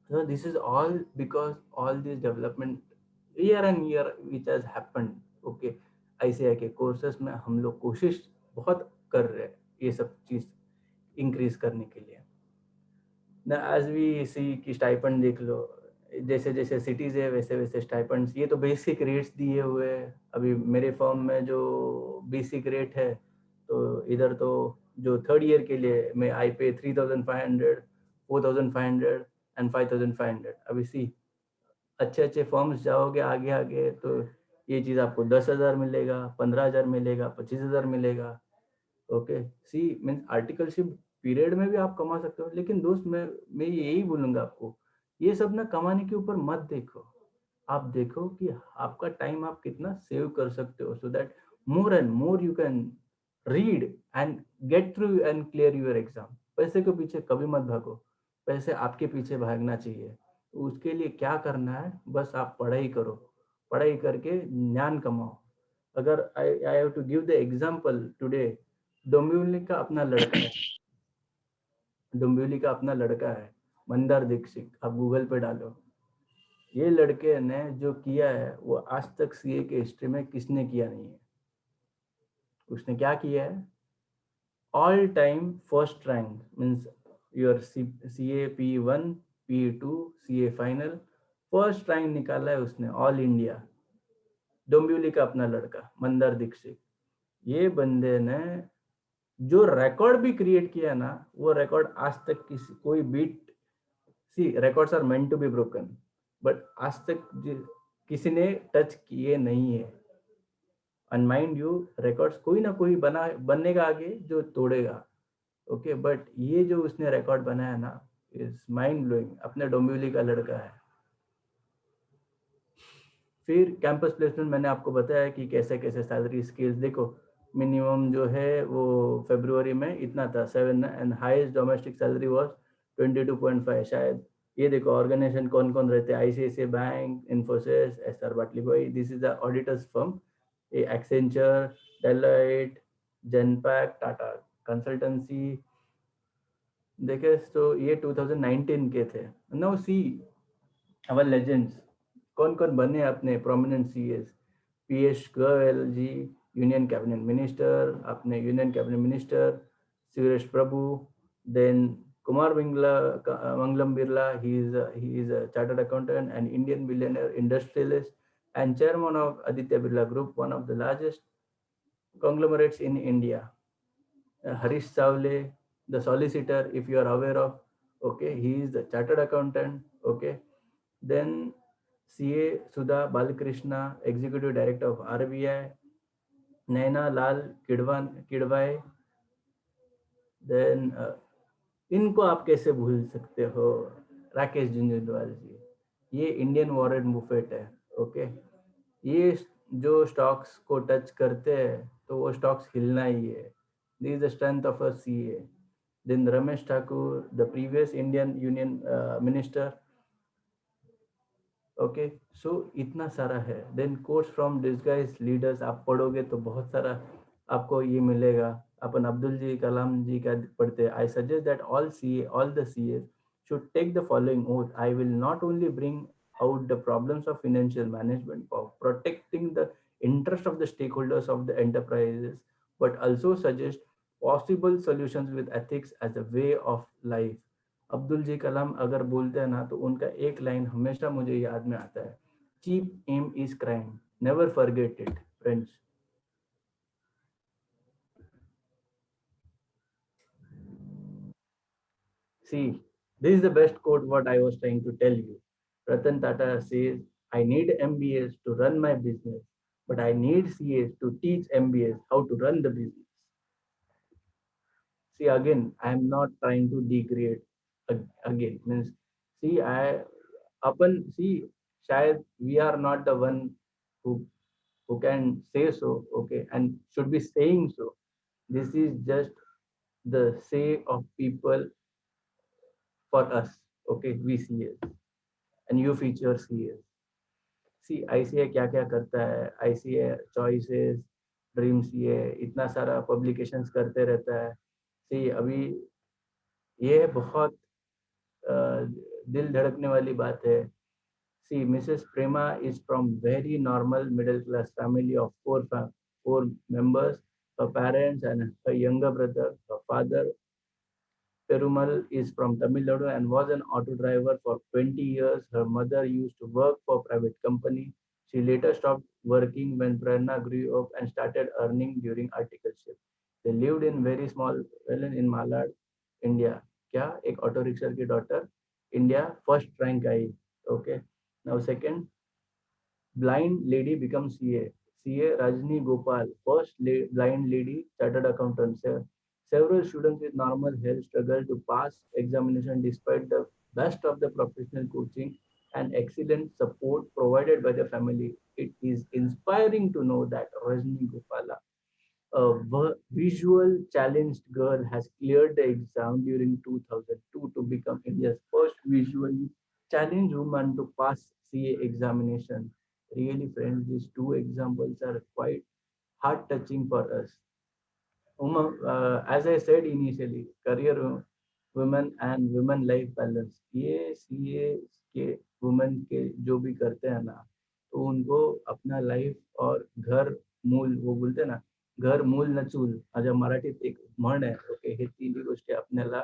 so this is all because all this development year and year which has happened। okay, ICI के कोर्सेस में हम लोग कोशिश बहुत कर रहे हैं ये सब चीज इंक्रीज करने के लिए ना। एज वी सी कि स्टाइपेंड देख लो, जैसे जैसे सिटीज है वैसे वैसे स्टाइपेंड्स, ये तो बेसिक रेट्स दिए हुए हैं। अभी मेरे फॉर्म में जो बेसिक रेट है, तो इधर तो जो थर्ड ईयर के लिए मैं आई पे 3500, 4500 एंड 5500। अभी सी अच्छे अच्छे फॉर्म्स जाओगे आगे आगे तो ये चीज़ आपको 10,000 मिलेगा, 15,000 मिलेगा, 25,000 मिलेगा। Okay, see means articleship period में भी आप कमा सकते हो, लेकिन दोस्त मैं यही बोलूँगा आपको, ये सब ना कमाने के ऊपर मत देखो, आप देखो कि आपका टाइम आप कितना सेव कर सकते हो, so that more and more you can read and get through and clear your exam. पैसे के पीछे कभी मत भागो, पैसे आपके पीछे भागना चाहिए। तो उसके लिए क्या करना है, बस आप पढ़ाई करो, पढ़ाई करके ज्ञान कमाओ। अगर I have to give the example today, Dombivli का अपना लड़का है, डोंबिवली का अपना लड़का है मंदार दीक्षित, आप गूगल पे डालो, ये लड़के ने जो किया है वो आज तक सीए के हिस्ट्री में किसने किया नहीं है। उसने क्या किया है, all time first rank, means your CA P1 P2 CA final, first rank निकाला है उसने ऑल इंडिया, डोंबिवली का अपना लड़का मंदार दीक्षित। ये बंदे ने जो रिकॉर्ड भी क्रिएट किया ना, वो रिकॉर्ड आज तक किसी कोई beat, see records are meant to be broken, but आज तक किसी ने टच किए नहीं है। एंड माइंड यू, रिकॉर्ड्स कोई ना कोई बनेगा आगे जो तोड़ेगा। ओके, बट ये जो उसने रिकॉर्ड बनाया ना, इज माइंड ब्लोइंग, अपने डोंबिवली का लड़का है। फिर कैंपस प्लेसमेंट मैंने आपको बताया कि कैसे कैसे सैलरी स्केल्स देखो, मिनिमम जो है वो फरवरी में इतना था 7 and highest domestic salary was 22.5 शायद। ये देखो ऑर्गेनाइजेशन कौन कौन रहते हैं, आईसीआईसीआई बैंक, इन्फोसिस, एसआर बाटली भाई, this is the auditors firm, Accenture, Deloitte, Genpact, Tata consultancy. देखे तो ये 2019 के थे। नाउ सी आवर लेजेंड्स, कौन कौन बने अपने प्रोमिनेंट सीएस, पीएस गोयल जी, यूनियन कैबिनेट मिनिस्टर, अपने union cabinet minister Suresh Prabhu, then Kumar Mangalam Birla, he is a chartered accountant and Indian billionaire industrialist and chairman of Aditya Birla Group, one of the largest conglomerates in India. Harish Savle, the solicitor, if you are aware of, okay, he is the chartered accountant, okay. Then CA Sudha Balakrishna, executive director of RBI, Naina Lal Kidwai, then इनको आप कैसे भूल सकते हो, राकेश झुंझुनवाल जी, ये Indian Warren Buffett है। Okay, ये जो स्टॉक्स को टच करते हैं तो वो स्टॉक्स हिलना ही है, this is the strength of a CA. Then Ramesh Thakur, the previous Indian union minister. Okay, so इतना सारा है। Then course from disguise leaders, आप पढ़ोगे तो बहुत सारा आपको ये मिलेगा। अपन अब्दुल जी कलाम जी का पढ़ते हैं, I suggest that all the CAs should take the following oath. I will not only bring out the problems of financial management for protecting the interest of the stakeholders of the enterprises, but also suggest possible solutions with ethics as a way of life. Abdul जी कलाम अगर बोलते हैं ना, तो उनका एक line हमेशा मुझे याद में आता है, cheap aim is crime, never forget it friends. See, this is the best quote what I was trying to tell you. Ratan Tata says, I need MBAs to run my business, but I need CAs to teach MBAs how to run the business. See, again, I am not trying to degrade again. Means, see, see, शायद we are not the one who can say so, okay, and should be saying so. This is just the say of people for us, okay, we CAs. And you feature CAs. See, ICA क्या क्या करता है, ICA choices, dream CA इतना सारा publications करते रहता है. सी अभी ये बहुत दिल धड़कने वाली बात है. See Mrs Prema is from very normal middle class family of four members. Her parents and her younger brother, her father Perumal is from Tamil Nadu and was an auto driver for 20 years. Her mother used to work for private company. She later stopped working when Prerna grew up and started earning during articleship. They lived in very small village in Malad, India. क्या एक auto rickshaw की daughter India first rank आई. Okay, now second blind lady becomes CA. CA Rajni Gopal, first blind lady chartered accountant. Several students with normal health struggle to pass examination despite the best of the professional coaching and excellent support provided by the family. It is inspiring to know that Rajni Gopala, a visual challenged girl, has cleared the exam during 2002 to become India's first visually challenged woman to pass CA examination. Really, friends, these two examples are quite heart touching for us. As I said initially, career women and women life balance, ये CA के women के जो भी करते हैं ना, तो उनको अपना लाईफ और घर मूल, वो बोलते ना, घर मूल न चूल, माझ्या मराठीत एक म्हण आहे. ओके, हे तिन्ही गोष्टी आपल्याला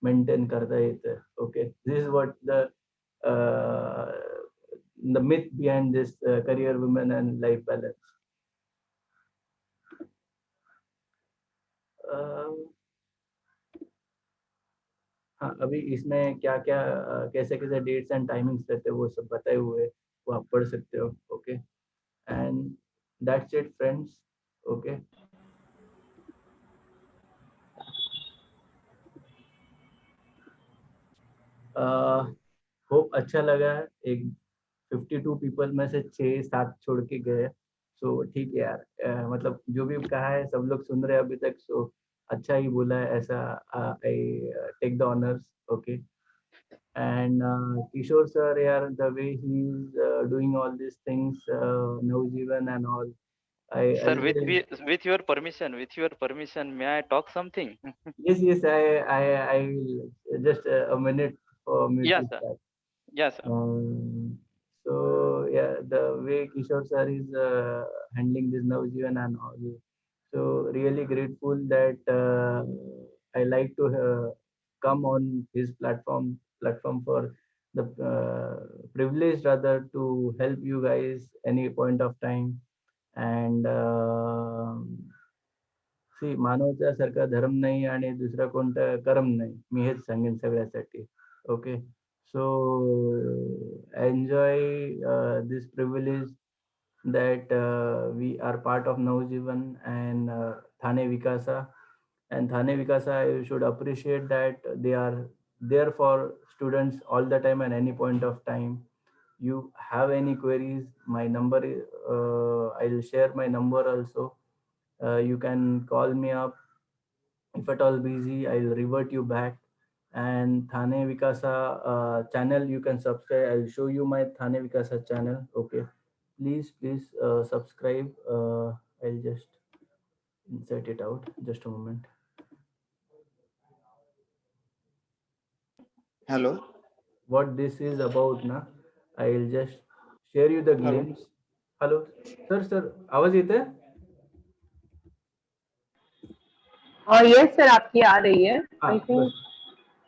मेंटेन करता येतं. Okay, this is what the myth behind this career women and life balance. हाँ, अभी इसमें क्या क्या कैसे कैसे डेट्स एंड टाइमिंग्स रहते हैं वो सब बताए हुए, वो आप पढ़ सकते हो. Okay, and that's it friends. Okay, hope अच्छा लगा. एक 52 पीपल में से 6-7 छोड़ के गए, सो ठीक है यार. मतलब जो भी कहा है सब लोग सुन रहे हैं अभी तक, सो अच्छा ही बोला है, ऐसा I take the honours. Okay, and Kishore sir, yeah, the way he's doing all these things, Navjeevan and all. I Sir, really, with your permission, may I talk something? yes, yes, I will just a minute for me Yeah, to sir. start. Yeah, sir. So yeah, the way Kishore sir is handling this Navjeevan and all, so really grateful that I like to come on his platform for the privilege rather to help you guys any point of time. And सी मानवतेसारखा धर्म नाही आणि दुसरा कोणता कर्म नाही, मी हेच सांगेन सगळ्यासाठी. Okay, so enjoy this privilege that we are part of Navjeevan and Thane Vikasa. And Thane Vikasa, you should appreciate that they are there for students all the time and any point of time. You have any queries, my number, I'll share my number also. You can call me up. If at all busy, I'll revert you back. And Thane Vikasa channel, you can subscribe. I'll show you my Thane Vikasa channel. Okay, please subscribe. I'll just insert it out. Just a moment. Hello. What this is about ना, I'll just share you the Hello. glimpse. Hello, sir, आवाज येते है? Yes sir, आपकी आ रही है। हाँ, I think बस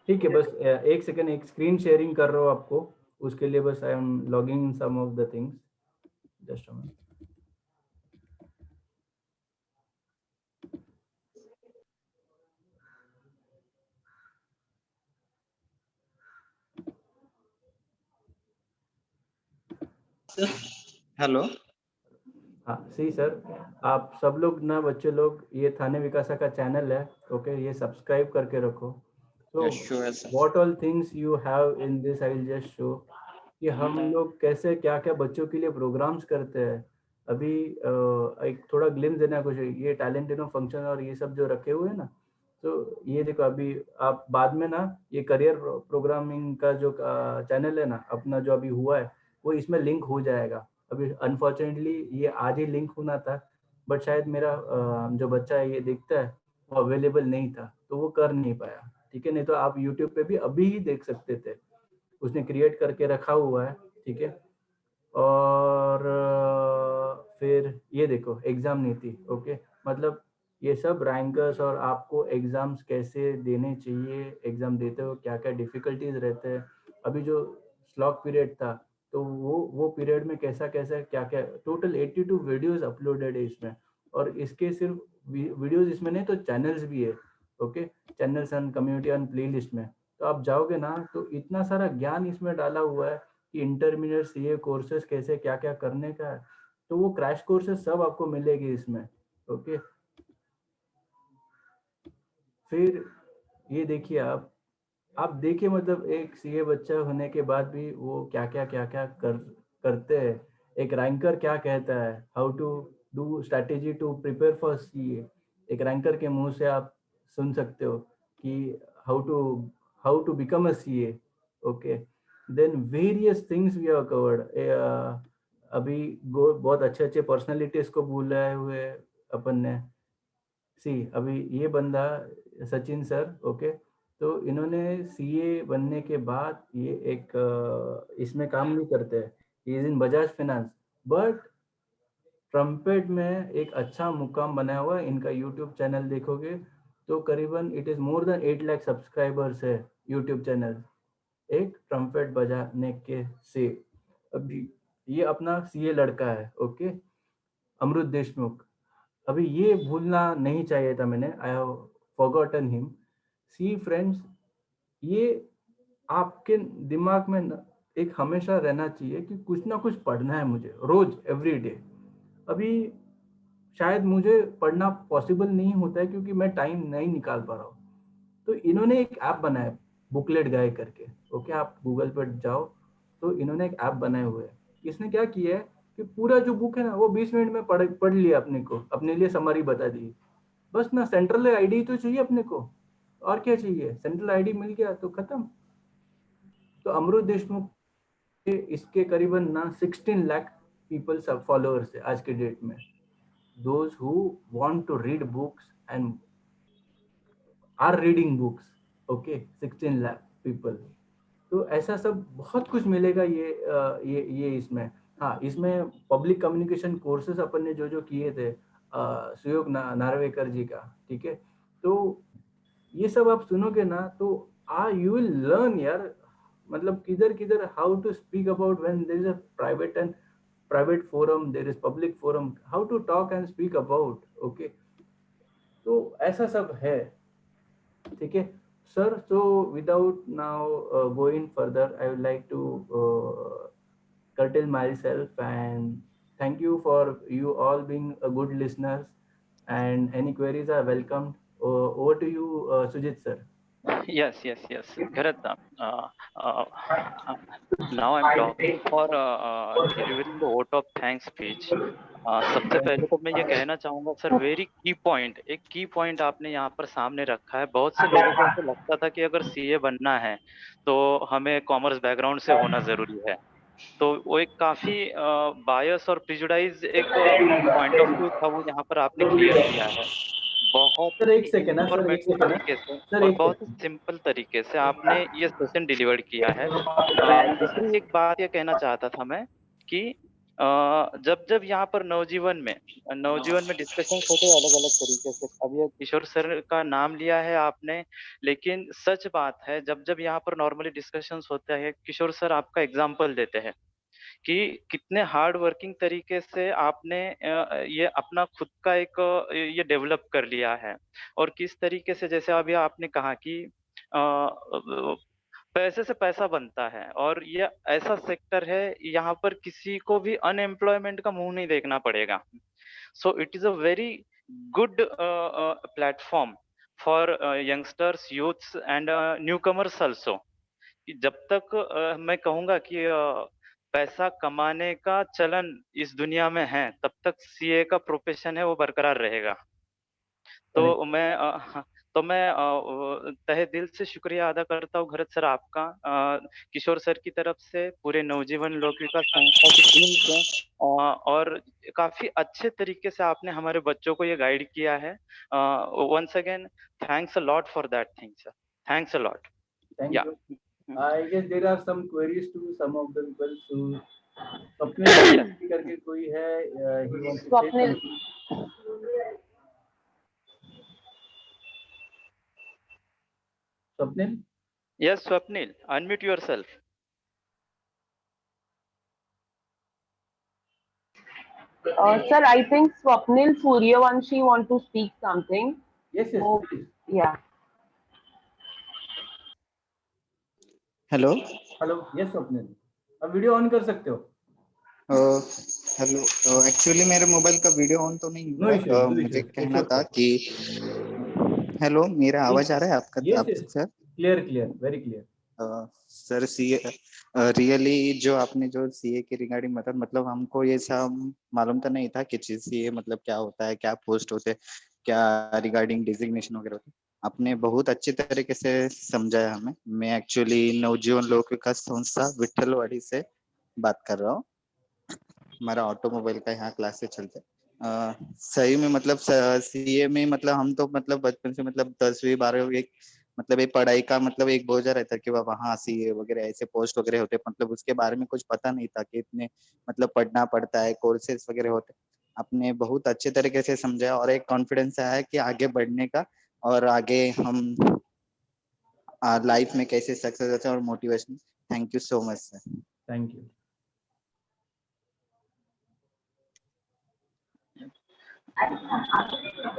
ठीक है, बस एक सेकंड, एक स्क्रीन शेयरिंग कर रहा हूँ आपको, उसके लिए बस I am logging in some of the things. Just a minute. Hello. हाँ, सी सर, आप सब लोग ना, बच्चे लोग, ये थाने विकासा का चैनल है, ओके, ये सब्सक्राइब करके रखो। तो Yeah, sure, sir. What all things you have in this, I will just show कि हम लोग कैसे क्या क्या बच्चों के लिए प्रोग्राम्स करते हैं। अभी एक थोड़ा ग्लिम्स देना कुछ, ये टैलेंट इनो फंक्शन और ये सब जो रखे हुए हैं ना, तो ये देखो, अभी आप बाद में ना ये करियर प्रोग्रामिंग का जो चैनल है ना अपना, जो अभी हुआ है, वो इसमें लिंक हो जाएगा। अभी अनफॉर्चुनेटली ये आज ही लिंक होना था, बट शायद मेरा जो बच्चा है ये देखता है, वो अवेलेबल नहीं था, तो वो कर नहीं पाया। ठीक है, नहीं तो आप यूट्यूब पे भी अभी ही देख सकते थे, उसने क्रिएट करके रखा हुआ है। ठीक है, और फिर ये देखो एग्जाम नीति, ओके, मतलब ये सब रैंकर्स और आपको एग्जाम्स कैसे देने चाहिए, एग्जाम देते हो क्या क्या डिफिकल्टीज रहते हैं। अभी जो स्लॉक पीरियड था, तो वो पीरियड में कैसा कैसा क्या क्या, टोटल 82 वीडियोस अपलोडेड है इसमें, और इसके सिर्फ वीडियोस इसमें नहीं, तो चैनल्स भी है, okay, channels and community and playlist में। तो आप जाओगे ना, तो इतना सारा ज्ञान इसमें डाला हुआ है कि इंटरमीडिएट सीए कोर्सेज कैसे क्या क्या करने का है, तो वो क्रैश कोर्सेज सब आपको मिलेगी इसमें, ओके। फिर ये देखिए, आप देखिए, मतलब एक सीए बच्चा होने के बाद भी वो क्या क्या करते हैं। एक रैंकर क्या कहता है, how to do strategy to prepare for CA, एक रैंकर के मुंह से आप सुन सकते हो कि how to become a CA, okay. Then various things we have covered. अभी बहुत अच्छे अच्छे पर्सनालिटीज को बुलाए हुए अपन ने। सी, अभी ये बंदा सचिन सर, ओके, तो इन्होंने सीए बनने के बाद ये एक इसमें काम नहीं करते हैं, is in Bajaj finance, but trumpet में एक अच्छा मुकाम बनाया हुआ है। इनका यूट्यूब चैनल देखोगे तो करीबन it is more than 8 lakh subscribers है यूट्यूब चैनल, एक ट्रम्पेट बजाने के से। अभी ये अपना सीए लड़का है, ओके, अमृत देशमुख। अभी ये भूलना नहीं चाहिए था मैंने, I have forgotten him. See friends, ये आपके दिमाग में एक हमेशा रहना चाहिए कि कुछ ना कुछ पढ़ना है मुझे रोज, एवरी डे। अभी शायद मुझे पढ़ना पॉसिबल नहीं होता है क्योंकि मैं टाइम नहीं निकाल पा रहा हूँ, तो इन्होंने एक ऐप बनाया, बुकलेट गाय करके, ओके, आप गूगल पर जाओ, तो इन्होंने एक ऐप बनाए हुए है। इसने क्या किया है कि पूरा जो बुक है ना, वो 20 मिनट में पढ़ लिया, अपने लिए समरी बता दी। बस ना, सेंट्रल आईडी तो चाहिए अपने को, और क्या चाहिए, सेंट्रल आईडी मिल गया तो खत्म। तो अमृत देशमुख के इसके करीबन ना 16 लाख पीपल सब फॉलोअर्स है आज के डेट में, those who want to read books and are reading books, okay, 16 lakh people. तो ऐसा सब बहुत कुछ मिलेगा ये इसमें। हाँ, इसमें पब्लिक कम्युनिकेशन कोर्सेज अपन ने जो जो किए थे सुयोग नार्वेकर जी का, ठीक है, तो ये सब आप सुनोगे ना, तो यू विल लर्न यार, मतलब किधर किधर how to speak about when there is a private forum, there is public forum, how to talk and speak about, okay. तो ऐसा सब है, ठीक है sir. So without now going further, I would like to curtail myself, and thank you for you all being a good listeners, and any queries are welcomed. Over to you, Sujit sir. Yes. Bharat, now I'm talking for delivering the vote of thanks speech. सबसे पहले तो मैं ये कहना चाहूंगा sir, very की point, एक की पॉइंट आपने यहाँ पर सामने रखा है। बहुत से लोगों को ऐसा लगता था कि अगर सीए बनना है तो हमें कॉमर्स बैकग्राउंड से होना जरूरी है, तो वो एक काफी बायस और प्रिजुडाइज एक पॉइंट ऑफ व्यू था, वो यहाँ पर आपने क्लियर किया है बहुत सर एक ही सेकेंड ना, सर एक इंफॉर्मेटिव सेकेंड ना, तरीके से सर और एक बहुत ही सेकेंड। सिंपल तरीके से आपने ये सेशन डिलीवर किया है। दूसरी एक बात ये कहना चाहता था मैं कि जब जब यहाँ पर नवजीवन में डिस्कशन होते हैं अलग अलग तरीके से, अभी अब किशोर सर का नाम लिया है आपने, लेकिन सच बात है जब जब यहाँ पर नॉर्मली डिस्कशंस होते हैं किशोर सर आपका एग्जाम्पल देते हैं कि कितने हार्ड वर्किंग तरीके से आपने ये अपना खुद का एक ये डेवलप कर लिया है, और किस तरीके से जैसे अभी आपने कहा कि पैसे से पैसा बनता है और ये ऐसा सेक्टर है यहाँ पर किसी को भी अनएम्प्लॉयमेंट का मुंह नहीं देखना पड़ेगा। So it is a very good platform for youngsters, youths and newcomers also. कि जब तक मैं कहूँगा कि पैसा कमाने का चलन इस दुनिया में है, तब तक सीए का प्रोफेशन है वो बरकरार रहेगा। करेक्ट। तो मैं तहे दिल से शुक्रिया अदा करता हूँ भरत सर आपका, किशोर सर की तरफ से, पूरे नवजीवन लोक विकास संस्था की टीम से, और काफ़ी अच्छे तरीके से आपने हमारे बच्चों को ये गाइड किया है। Once again thanks a lot for that thing sir, thanks a lot. Thank या you. I guess there are some queries to some of the people. So Swapnil करके कोई है, he wants to say Swapnil, something. Swapnil, yes Swapnil, unmute yourself. sir, I think Swapnil Suryavanshi want to speak something. yes yes Oh, please. yeah. Hello hello, yes Swapnil, अब video on कर सकते हो। Hello, actually मेरे mobile का video on तो नहीं no हुआ। Issues, no मुझे इश्यूज, कहना इट्स था ओके। कि हेलो, मेरा आवाज आ रहा है आपका? यस आप yes, sir? Clear clear, very clear. Sir CA really जो आपने जो सीए के रिगार्डिंग मतलब हमको ये सब मालूम तो नहीं था कि सीए मतलब क्या होता है, क्या पोस्ट होते हैं, क्या रिगार्डिंग डिजिग्नेशन वगैरह होते हैं। आपने बहुत अच्छे तरीके से समझाया हमें। मैं एक्चुअली नवजीवन लोक विकास संस्था विठलवाड़ी से बात कर रहा हूँ। हमारा ऑटोमोबाइल का यहाँ क्लास से चलता है। सही में मतलब सीए में मतलब हम तो मतलब बचपन से मतलब 10वीं 12वीं मतलब ये पढ़ाई का मतलब एक बोझा रहता है कि वहाँ सीए वगैरह ऐसे पोस्ट वगैरह होते, मतलब उसके बारे में कुछ पता नहीं था कि इतने मतलब पढ़ना पड़ता है, कोर्सेज वगैरह होते। आपने बहुत अच्छे तरीके से समझाया और एक कॉन्फिडेंस आया कि आगे बढ़ने का, और आगे हम लाइफ में कैसे सक्सेस होते हैं और motivation. Thank you so much sir. Thank you.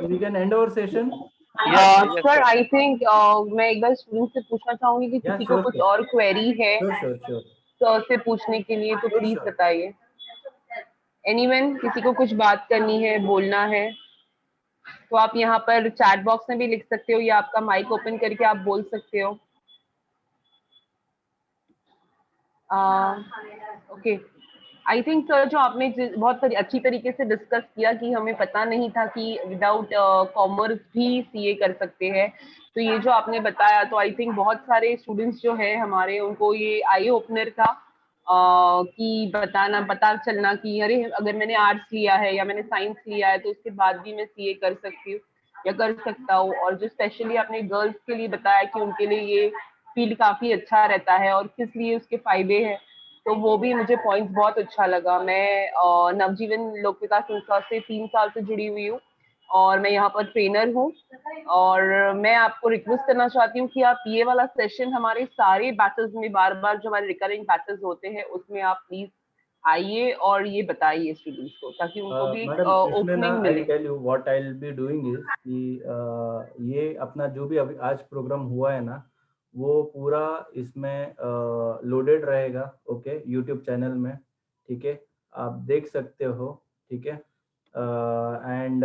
We can end our session. Sir I think मैं एक बार स्टूडेंट से पूछना चाहूंगी कि Yeah, किसी को sure, कुछ sure. और क्वेरी है Sure. सर से पूछने के लिए तो Sure, प्लीज sure. बताइए। एनीवन, किसी को कुछ बात करनी है, बोलना है, तो आप यहाँ पर चैट बॉक्स में भी लिख सकते हो या आपका माइक ओपन करके आप बोल सकते हो। ओके, आई थिंक सर जो आपने बहुत अच्छी तरीके से डिस्कस किया कि हमें पता नहीं था कि विदाउट कॉमर्स भी सीए कर सकते हैं, तो ये जो आपने बताया तो आई थिंक बहुत सारे स्टूडेंट्स जो है हमारे, उनको ये आई ओपनर था कि पता चलना कि अरे अगर मैंने आर्ट्स लिया है या मैंने साइंस लिया है तो उसके बाद भी मैं सीए कर सकती हूँ या कर सकता हूँ। और जो स्पेशली आपने गर्ल्स के लिए बताया कि उनके लिए ये फील्ड काफी अच्छा रहता है और किस लिए उसके फायदे हैं, तो वो भी मुझे पॉइंट्स बहुत अच्छा लगा। मैं नवजीवन लोक विकास संस्था से 3 साल से जुड़ी हुई हूँ और मैं यहाँ पर ट्रेनर हूँ, और मैं आपको रिक्वेस्ट करना चाहती हूँ कि आप ये वाला सेशन हमारे सारे बैचेस में बार बार जो हमारे रिकरिंग बैचेस होते हैं उसमें आप प्लीज आइए और ये बताइए स्टूडेंट्स को, ताकि उनको भी एक मैडम इसमें ना ओपनिंग आई मिले। Tell you what I will be doing is कि ये अपना जो भी अभी आज प्रोग्राम हुआ है ना, वो पूरा इसमें लोडेड रहेगा, ओके, यूट्यूब चैनल में, ठीक है, आप देख सकते हो, ठीक है, एंड